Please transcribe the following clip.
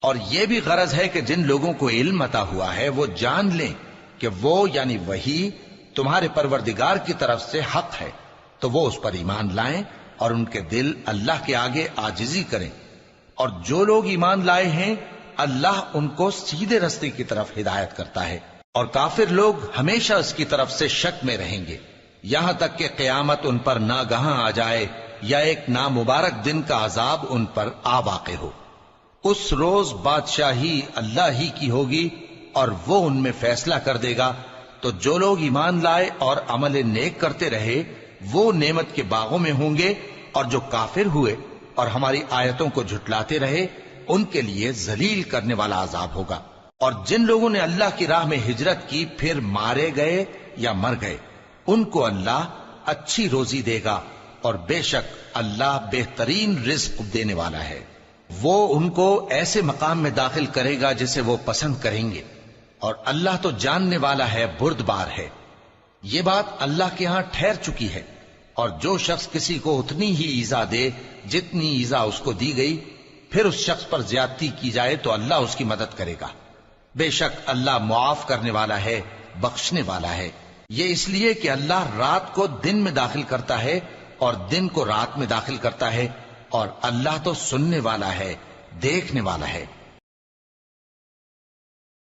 اور یہ بھی غرض ہے کہ جن لوگوں کو علم عطا ہوا ہے وہ جان لیں کہ وہ یعنی وہی تمہارے پروردگار کی طرف سے حق ہے، تو وہ اس پر ایمان لائیں اور ان کے دل اللہ کے آگے عاجزی کریں، اور جو لوگ ایمان لائے ہیں اللہ ان کو سیدھے رستے کی طرف ہدایت کرتا ہے، اور کافر لوگ ہمیشہ اس کی طرف سے شک میں رہیں گے یہاں تک کہ قیامت ان پر ناگہاں آ جائے یا ایک نامبارک دن کا عذاب ان پر آ واقع ہو۔ اس روز بادشاہی اللہ ہی کی ہوگی اور وہ ان میں فیصلہ کر دے گا، تو جو لوگ ایمان لائے اور عمل نیک کرتے رہے وہ نعمت کے باغوں میں ہوں گے، اور جو کافر ہوئے اور ہماری آیتوں کو جھٹلاتے رہے ان کے لیے ذلیل کرنے والا عذاب ہوگا۔ اور جن لوگوں نے اللہ کی راہ میں ہجرت کی پھر مارے گئے یا مر گئے ان کو اللہ اچھی روزی دے گا، اور بے شک اللہ بہترین رزق دینے والا ہے۔ وہ ان کو ایسے مقام میں داخل کرے گا جسے وہ پسند کریں گے، اور اللہ تو جاننے والا ہے، بردبار ہے۔ یہ بات اللہ کے ہاں ٹھہر چکی ہے، اور جو شخص کسی کو اتنی ہی ایذا دے جتنی ایذا اس کو دی گئی، پھر اس شخص پر زیادتی کی جائے تو اللہ اس کی مدد کرے گا۔ بے شک اللہ معاف کرنے والا ہے، بخشنے والا ہے۔ یہ اس لیے کہ اللہ رات کو دن میں داخل کرتا ہے اور دن کو رات میں داخل کرتا ہے، اور اللہ تو سننے والا ہے، دیکھنے والا ہے۔